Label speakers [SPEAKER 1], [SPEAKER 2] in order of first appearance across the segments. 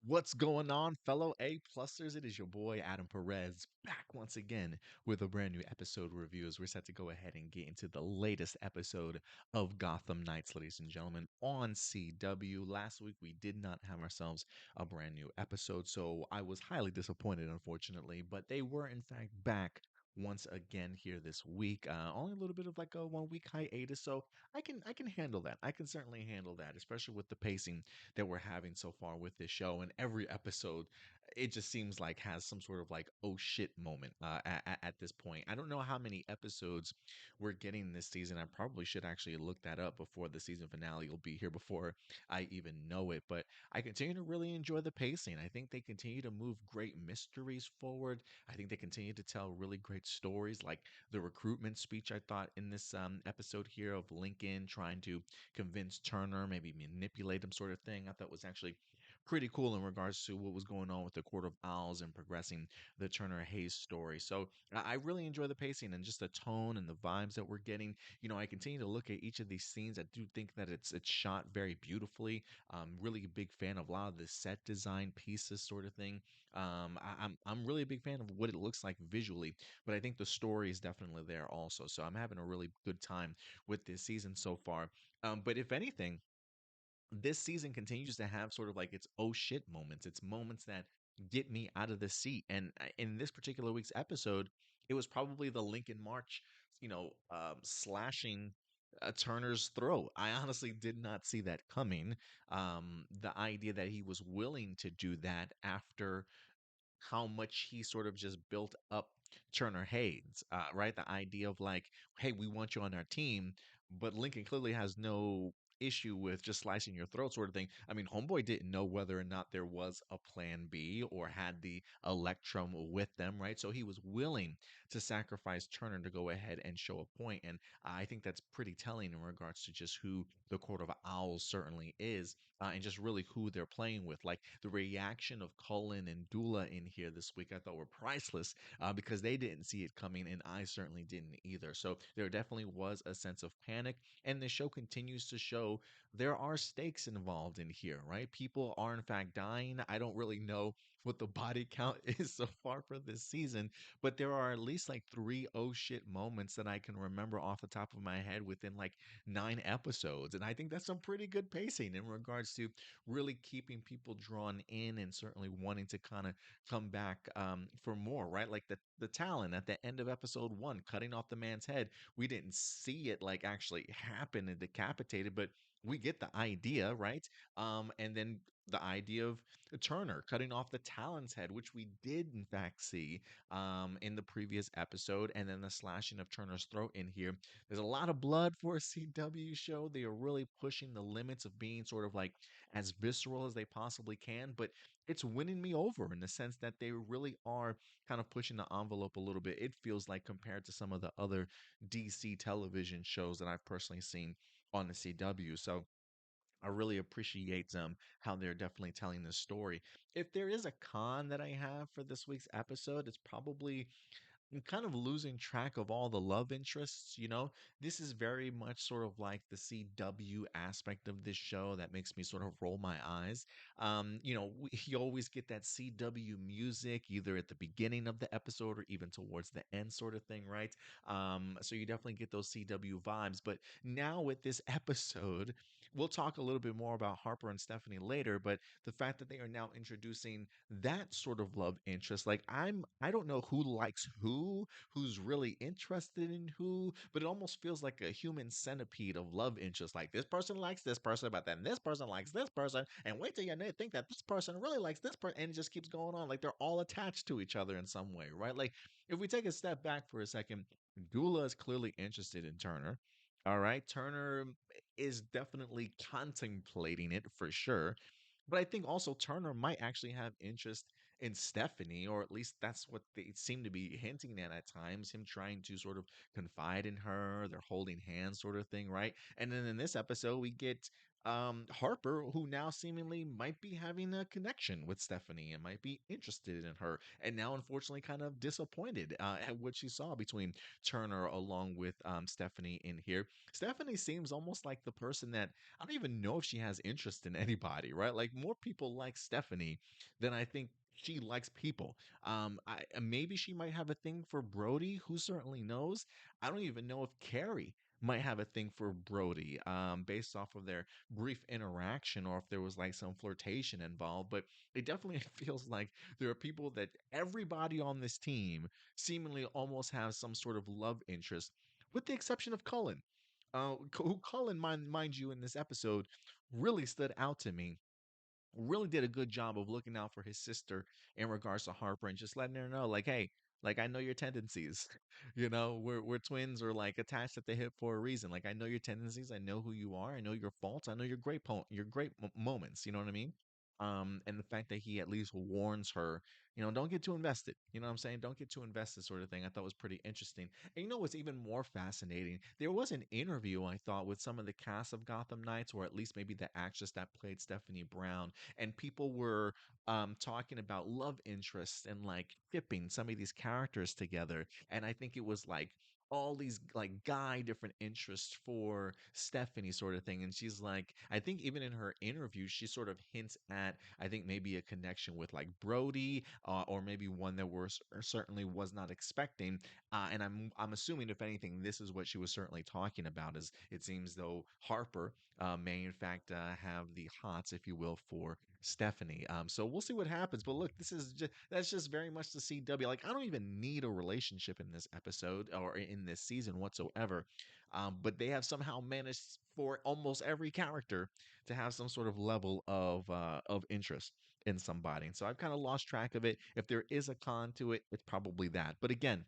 [SPEAKER 1] What's going on, fellow A-Plusters? It is your boy Adam Perez back once again with a brand new episode review as we're set to go ahead and get into the latest episode of Gotham Knights, ladies and gentlemen, on CW. Last week we did not have ourselves a brand new episode, so I was highly disappointed, unfortunately, but they were in fact back once again here this week. Only a little bit of like a 1 week hiatus, so I can handle that. I can certainly handle that, especially with the pacing that we're having so far with this show. And every episode, it just seems like has some sort of like oh shit moment at this point. I don't know how many episodes we're getting this season. I probably should actually look that up before the season finale will be here before I even know it. But I continue to really enjoy the pacing. I think they continue to move great mysteries forward. I think they continue to tell really great stories, like the recruitment speech I thought in this episode here of Lincoln trying to convince Turner, maybe manipulate him, sort of thing. I thought was actually pretty cool in regards to what was going on with the Court of Owls and progressing the Turner Hayes story. So I really enjoy the pacing and just the tone and the vibes that we're getting. You know, I continue to look at each of these scenes. I do think that it's shot very beautifully. Really a big fan of a lot of the set design pieces, sort of thing. I'm really a big fan of what it looks like visually, but I think the story is definitely there also. So I'm having a really good time with this season so far. But if anything, this season continues to have sort of like its oh shit moments. It's moments that get me out of the seat. And in this particular week's episode, it was probably the Lincoln March, slashing Turner's throat. I honestly did not see that coming. The idea that he was willing to do that after how much he sort of just built up Turner Hayes, right? The idea of like, hey, we want you on our team, but Lincoln clearly has no issue with just slicing your throat, sort of thing. I mean, Homeboy didn't know whether or not there was a plan B or had the Electrum with them, right? So he was willing to sacrifice Turner to go ahead and show a point. And I think that's pretty telling in regards to just who the Court of Owls certainly is, and just really who they're playing with. Like the reaction of Cullen and Dula in here this week, I thought were priceless because they didn't see it coming, and I certainly didn't either. So there definitely was a sense of panic, and the show continues to show there are stakes involved in here, right? People are in fact dying. I don't really know what the body count is so far for this season, but there are at least like three oh shit moments that I can remember off the top of my head within like 9 episodes. And I think that's some pretty good pacing in regards to really keeping people drawn in and certainly wanting to kind of come back for more, right? Like the Talon at the end of episode 1, cutting off the man's head. We didn't see it like actually happen and decapitated, but we get the idea, right? And then the idea of Turner cutting off the Talon's head, which we did in fact see in the previous episode, and then the slashing of Turner's throat in here. There's a lot of blood for a CW show. They are really pushing the limits of being sort of like as visceral as they possibly can, but it's winning me over in the sense that they really are kind of pushing the envelope a little bit. It feels like compared to some of the other DC television shows that I've personally seen on the CW. So I really appreciate how they're definitely telling this story. If there is a con that I have for this week's episode, it's probably I'm kind of losing track of all the love interests, you know? This is very much sort of like the CW aspect of this show that makes me sort of roll my eyes. You always get that CW music either at the beginning of the episode or even towards the end, sort of thing, right? So you definitely get those CW vibes. But now with this episode, we'll talk a little bit more about Harper and Stephanie later, but the fact that they are now introducing that sort of love interest, like I don't know who likes who's really interested in who, but it almost feels like a human centipede of love interest. Like this person likes this person, but then this person likes this person, and wait till you think that this person really likes this person, and it just keeps going on. Like they're all attached to each other in some way, right? Like if we take a step back for a second, Dula is clearly interested in Turner. All right, Turner is definitely contemplating it for sure. But I think also Turner might actually have interest in Stephanie, or at least that's what they seem to be hinting at times, him trying to sort of confide in her, they're holding hands, sort of thing, right? And then in this episode, we get Harper, who now seemingly might be having a connection with Stephanie and might be interested in her, and now unfortunately kind of disappointed at what she saw between Turner along with Stephanie in here. Stephanie seems almost like the person that I don't even know if she has interest in anybody, right? Like more people like Stephanie than I think she likes people. Maybe she might have a thing for Brody. Who certainly knows? I don't even know if Carrie might have a thing for Brody, based off of their brief interaction, or if there was like some flirtation involved. But it definitely feels like there are people that everybody on this team seemingly almost has some sort of love interest, with the exception of Cullen. Who Cullen, mind you, in this episode really stood out to me, really did a good job of looking out for his sister in regards to Harper and just letting her know, like, hey, like I know your tendencies. We're twins or like attached at the hip for a reason. Like I know your tendencies, I know who you are, I know your faults, I know your your great moments. You know what I mean? And the fact that he at least warns her, don't get too invested. You know what I'm saying? Don't get too invested, sort of thing. I thought was pretty interesting. And you know what's even more fascinating? There was an interview I thought with some of the cast of Gotham Knights, or at least maybe the actress that played Stephanie Brown, and people were talking about love interests and like shipping some of these characters together. And I think it was like all these like guy different interests for Stephanie, sort of thing. And she's like, I think even in her interview, she sort of hints at, I think maybe a connection with like Brody, or maybe one that we're certainly was not expecting. And I'm assuming, if anything, this is what she was certainly talking about. Is it seems though Harper may in fact have the hots, if you will, for Stephanie. So we'll see what happens. But look, that's just very much the CW. Like I don't even need a relationship in this episode or in this season whatsoever. But they have somehow managed for almost every character to have some sort of level of interest in somebody. And so I've kind of lost track of it. If there is a con to it, it's probably that. But again,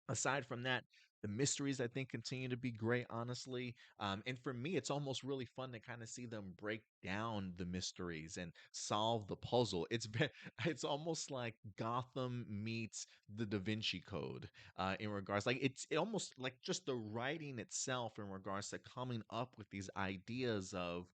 [SPEAKER 1] aside from that, the mysteries I think continue to be great, honestly. And for me, it's almost really fun to kind of see them break down the mysteries and solve the puzzle. It's almost like Gotham meets the Da Vinci Code, in regards, like it almost like just the writing itself in regards to coming up with these ideas of,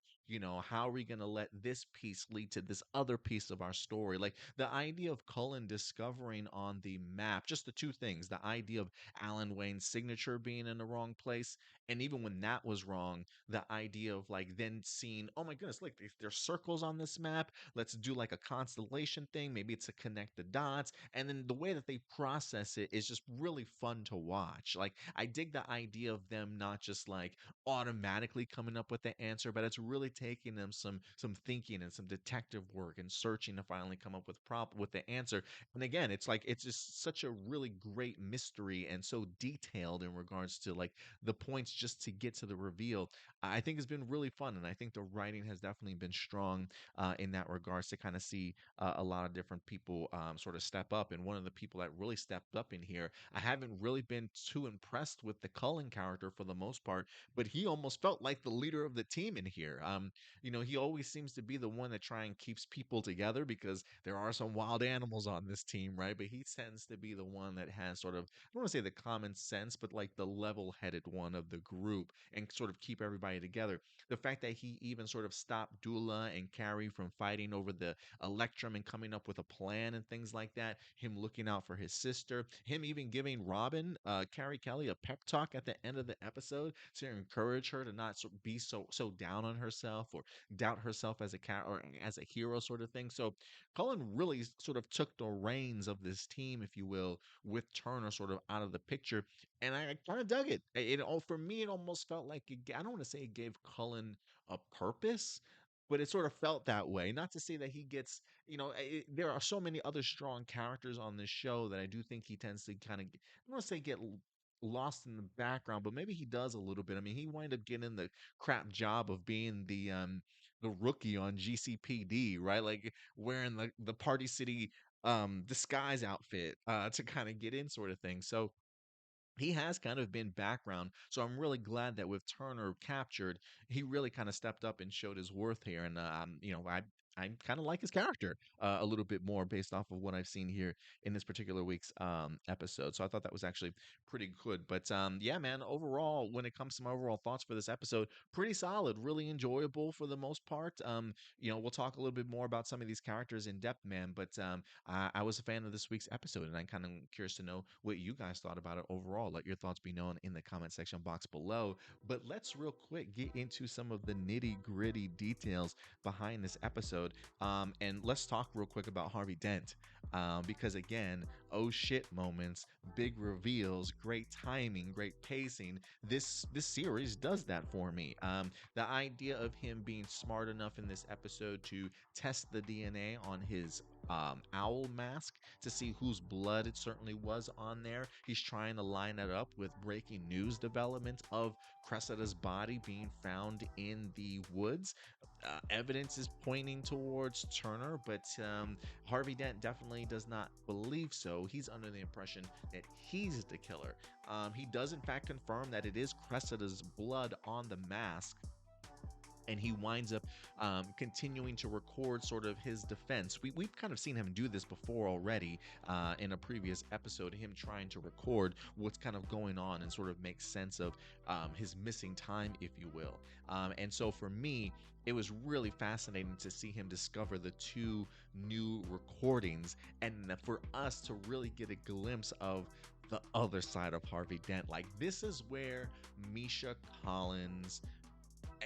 [SPEAKER 1] how are we going to let this piece lead to this other piece of our story? Like the idea of Cullen discovering on the map, just the two things, the idea of Alan Wayne's signature being in the wrong place. And even when that was wrong, the idea of like then seeing, oh my goodness, look, there's circles on this map. Let's do like a constellation thing. Maybe it's to connect the dots. And then the way that they process it is just really fun to watch. Like I dig the idea of them not just like automatically coming up with the answer, but it's really taking them some thinking and some detective work and searching to finally come up with the answer. And again, it's like it's just such a really great mystery and so detailed in regards to like the points just to get to the reveal. I think it's been really fun, and I think the writing has definitely been strong in that regards to kind of see a lot of different people sort of step up. And one of the people that really stepped up in here, I haven't really been too impressed with the Cullen character for the most part, but he almost felt like the leader of the team in here. He always seems to be the one that try and keeps people together because there are some wild animals on this team, right? But he tends to be the one that has sort of, I don't want to say the common sense, but like the level-headed one of the group and sort of keep everybody together. The fact that he even sort of stopped Dula and Carrie from fighting over the Electrum and coming up with a plan and things like that, him looking out for his sister, him even giving Robin, Carrie Kelly, a pep talk at the end of the episode to encourage her to not be so down on herself or doubt herself as a or as a hero, sort of thing. So Cullen really sort of took the reins of this team, if you will, with Turner sort of out of the picture, and I kind of dug it. It all for me, it almost felt like I don't want to say it gave Cullen a purpose, but it sort of felt that way. Not to say that he gets, there are so many other strong characters on this show that I do think he tends to kind of, I don't want to say get lost in the background, but maybe he does a little bit. I mean, he wind up getting the crap job of being the rookie on GCPD, right? Like wearing the Party City disguise outfit to kind of get in, sort of thing. So he has kind of been background. So I'm really glad that with Turner captured, he really kind of stepped up and showed his worth here. And I I kind of like his character a little bit more based off of what I've seen here in this particular week's episode. So I thought that was actually pretty good. But yeah, man, overall, when it comes to my overall thoughts for this episode, pretty solid, really enjoyable for the most part. We'll talk a little bit more about some of these characters in depth, man. But I was a fan of this week's episode, and I'm kind of curious to know what you guys thought about it overall. Let your thoughts be known in the comment section box below. But let's real quick get into some of the nitty gritty details behind this episode. And let's talk real quick about Harvey Dent. Because again, oh shit moments, big reveals, great timing, great pacing. This series does that for me. The idea of him being smart enough in this episode to test the DNA on his owl mask to see whose blood it certainly was on there. He's trying to line it up with breaking news developments of Cressida's body being found in the woods. Evidence is pointing towards Turner, but Harvey Dent definitely does not believe so. He's under the impression that he's the killer. He does in fact confirm that it is Cressida's blood on the mask, and he winds up continuing to record sort of his defense. We've kind of seen him do this before already in a previous episode, him trying to record what's kind of going on and sort of make sense of his missing time, if you will. And so for me, it was really fascinating to see him discover the two new recordings, and for us to really get a glimpse of the other side of Harvey Dent. Like, this is where Misha Collins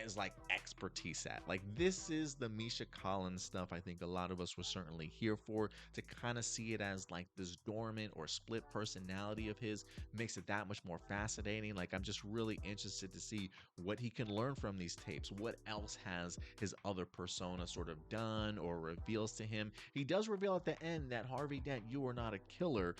[SPEAKER 1] as like expertise at. Like, this is the Misha Collins stuff I think a lot of us were certainly here for, to kind of see it as like this dormant or split personality of his makes it that much more fascinating. Like, I'm just really interested to see what he can learn from these tapes. What else has his other persona sort of done or reveals to him? He does reveal at the end that Harvey Dent, you are not a killer.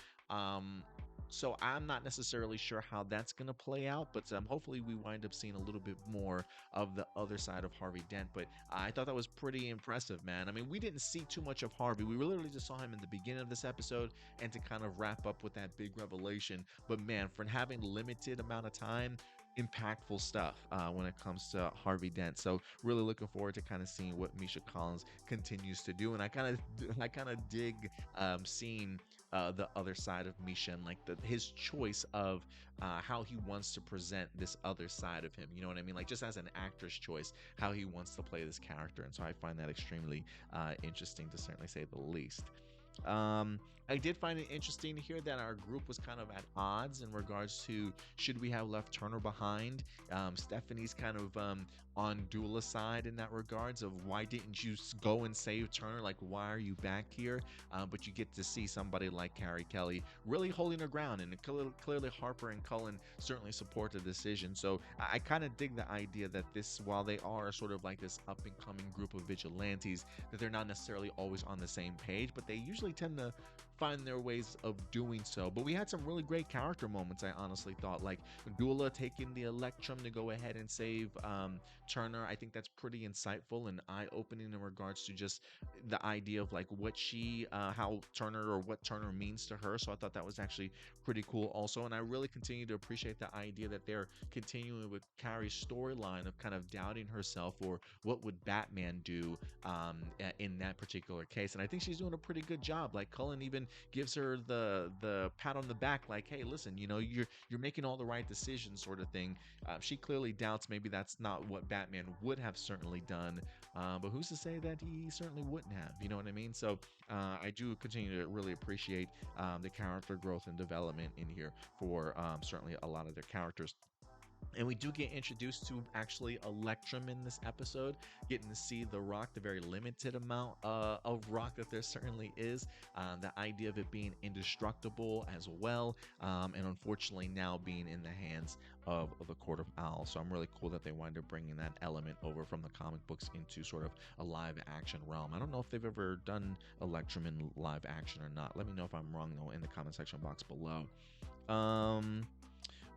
[SPEAKER 1] So I'm not necessarily sure how that's going to play out, but hopefully we wind up seeing a little bit more of the other side of Harvey Dent. But I thought that was pretty impressive, man. I mean, we didn't see too much of Harvey. We literally just saw him in the beginning of this episode and to kind of wrap up with that big revelation. But man, for having limited amount of time, impactful stuff when it comes to Harvey Dent. So really looking forward to kind of seeing what Misha Collins continues to do. And I kind of dig seeing the other side of Misha and like his choice of how he wants to present this other side of him. You know what I mean? Like, just as an actor's choice, how he wants to play this character. And so I find that extremely interesting, to certainly say the least. I did find it interesting to hear that our group was kind of at odds in regards to should we have left Turner behind. Stephanie's kind of on Dula's side in that regards of why didn't you go and save Turner? Like, why are you back here? But you get to see somebody like Carrie Kelly really holding her ground, and clearly Harper and Cullen certainly support the decision. So I kind of dig the idea that this, while they are sort of like this up and coming group of vigilantes, that they're not necessarily always on the same page, but they usually tend to find their ways of doing so. But we had some really great character moments, I honestly thought, like Dula taking the Electrum to go ahead and save Turner. I think that's pretty insightful and eye-opening in regards to just the idea of like what she how Turner, or what Turner means to her. So I thought that was actually pretty cool also. And I really continue to appreciate the idea that they're continuing with Carrie's storyline of kind of doubting herself, or what would Batman do in that particular case. And I think she's doing a pretty good job. Like, Cullen even gives her the pat on the back, like, hey, listen, you know, you're making all the right decisions, sort of thing. She clearly doubts maybe that's not what Batman would have certainly done, but who's to say that he certainly wouldn't have, you know what I mean? So I do continue to really appreciate the character growth and development in here for certainly a lot of their characters. And we do get introduced to actually Electrum in this episode, getting to see the rock, the very limited amount of rock that there certainly is, the idea of it being indestructible as well, and unfortunately now being in the hands of the Court of Owls. So I'm really cool that they wind up bringing that element over from the comic books into sort of a live action realm. I don't know if they've ever done Electrum in live action or not. Let me know if I'm wrong, though, in the comment section box below.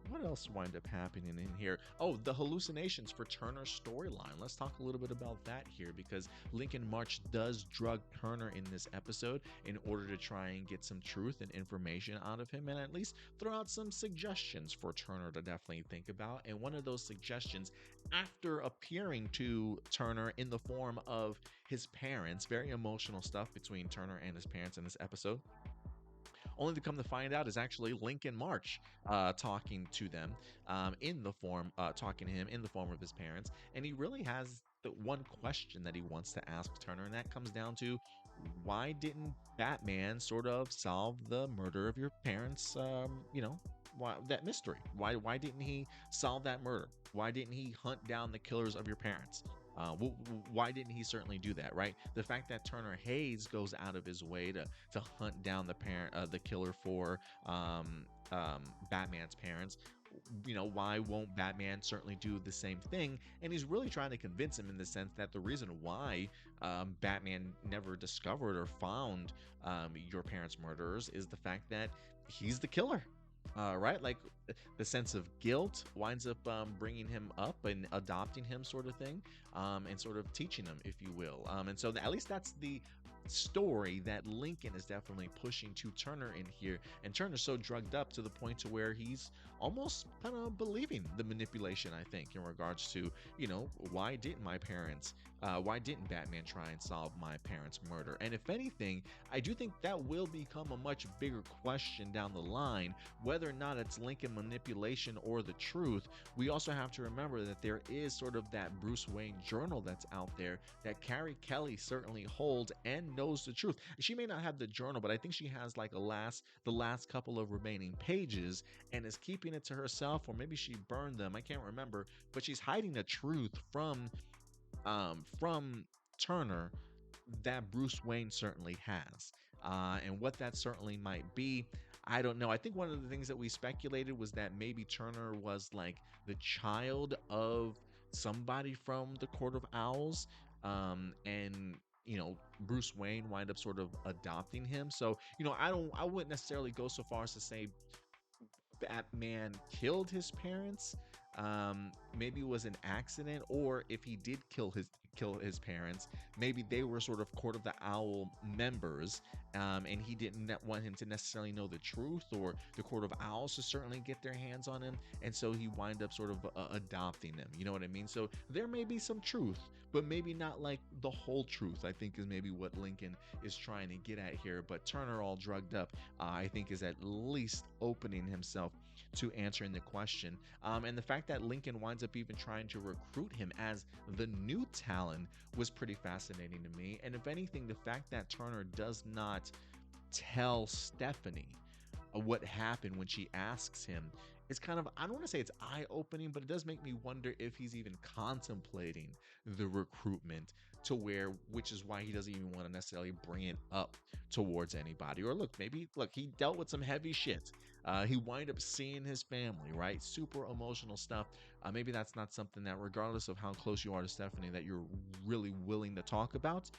[SPEAKER 1] What else wind up happening in here? Oh, the hallucinations for Turner's storyline. Let's talk a little bit about that here because Lincoln March does drug Turner in this episode in order to try and get some truth and information out of him and at least throw out some suggestions for Turner to definitely think about. And one of those suggestions, after appearing to Turner in the form of his parents, very emotional stuff between Turner and his parents in this episode, only to come to find out is actually Lincoln March talking to them in the form, talking to him in the form of his parents. And he really has the one question that he wants to ask Turner, and that comes down to why didn't Batman sort of solve the murder of your parents? Why that mystery? Why didn't he solve that murder? Why didn't he hunt down the killers of your parents? Why didn't he certainly do that, right? The fact that Turner Hayes goes out of his way to hunt down the killer for Batman's parents. Why won't Batman certainly do the same thing? And he's really trying to convince him in the sense that the reason why Batman never discovered or found your parents' murderers is the fact that he's the killer. Right? Like the sense of guilt winds up bringing him up and adopting him, sort of thing, and sort of teaching him, if you will. And so at least that's the story that Lincoln is definitely pushing to Turner in here. And Turner's so drugged up to the point to where he's almost kind of believing the manipulation, I think, in regards to, why didn't Batman try and solve my parents' murder? And if anything, I do think that will become a much bigger question down the line, whether or not it's Lincoln manipulation or the truth. We also have to remember that there is sort of that Bruce Wayne journal that's out there that Carrie Kelly certainly holds and knows the truth. She may not have the journal, but I think she has like the last couple of remaining pages and is keeping it to herself, or maybe she burned them. I can't remember, but she's hiding the truth from Turner that Bruce Wayne certainly has. And what that certainly might be, I don't know. I think one of the things that we speculated was that maybe Turner was like the child of somebody from the Court of Owls. And Bruce Wayne wind up sort of adopting him. So, I wouldn't necessarily go so far as to say Batman killed his parents. Maybe it was an accident, or if he did kill his parents, maybe they were sort of Court of the Owl members, and he didn't want him to necessarily know the truth, or the Court of Owls to certainly get their hands on him, and so he wind up sort of adopting them. You know what I mean? So there may be some truth, but maybe not like the whole truth, I think is maybe what Lincoln is trying to get at here. But Turner, all drugged up, I think is at least opening himself to answering the question. And the fact that Lincoln winds up even trying to recruit him as the new Talon was pretty fascinating to me. And if anything, the fact that Turner does not tell Stephanie what happened when she asks him, it's kind of, I don't want to say it's eye-opening, but it does make me wonder if he's even contemplating the recruitment to which is why he doesn't even want to necessarily bring it up towards anybody. Or look, he dealt with some heavy shit. He wind up seeing his family, right? Super emotional stuff. Maybe that's not something that, regardless of how close you are to Stephanie, that you're really willing to talk about.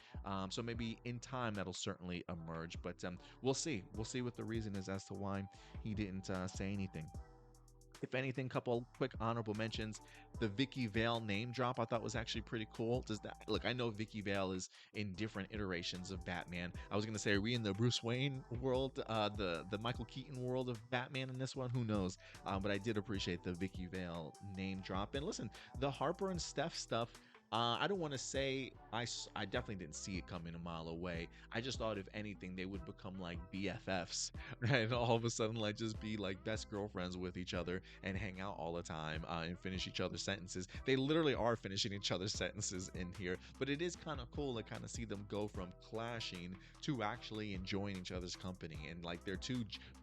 [SPEAKER 1] So maybe in time that'll certainly emerge, but we'll see. We'll see what the reason is as to why he didn't say anything. If anything, couple quick honorable mentions. The Vicky Vale name drop I thought was actually pretty cool. Look, I know Vicky Vale is in different iterations of Batman. I was gonna say, are we in the Bruce Wayne world, the Michael Keaton world of Batman in this one? Who knows? But I did appreciate the Vicky Vale name drop. And listen, the Harper and Steph stuff, I don't want to say I definitely didn't see it coming a mile away. I just thought if anything they would become like BFFs, right? And all of a sudden like just be like best girlfriends with each other and hang out all the time and finish each other's sentences. They literally are finishing each other's sentences in here, but it is kind of cool to kind of see them go from clashing to actually enjoying each other's company. And like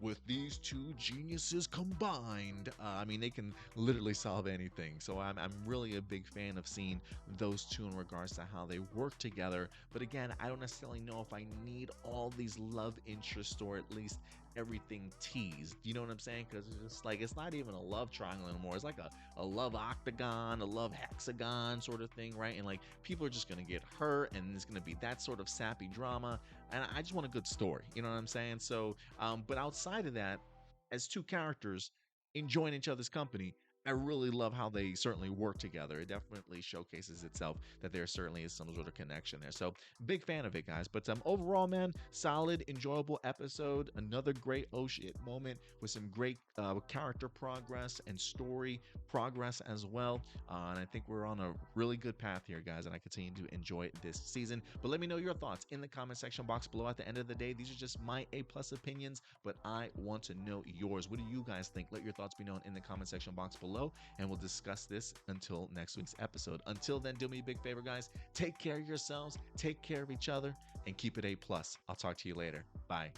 [SPEAKER 1] with these two geniuses combined, I mean, they can literally solve anything. So I'm really a big fan of seeing those two in regards to how they work together. But again, I don't necessarily know if I need all these love interests, or at least everything teased. You know what I'm saying? Because it's not even a love triangle anymore. It's like a love octagon, a love hexagon sort of thing, right? And like people are just gonna get hurt, and it's gonna be that sort of sappy drama. And I just want a good story. You know what I'm saying? So, but outside of that, as two characters, enjoying each other's company. I really love how they certainly work together. It definitely showcases itself that there certainly is some sort of connection there. So big fan of it, guys. But overall, man, solid, enjoyable episode. Another great oh shit moment with some great character progress and story progress as well. And I think we're on a really good path here, guys. And I continue to enjoy this season. But let me know your thoughts in the comment section box below. At the end of the day, these are just my A+ opinions, but I want to know yours. What do you guys think? Let your thoughts be known in the comment section box below, and we'll discuss this until next week's episode. Until then, do me a big favor, guys. Take care of yourselves, take care of each other, and keep it A+. I'll talk to you later. Bye.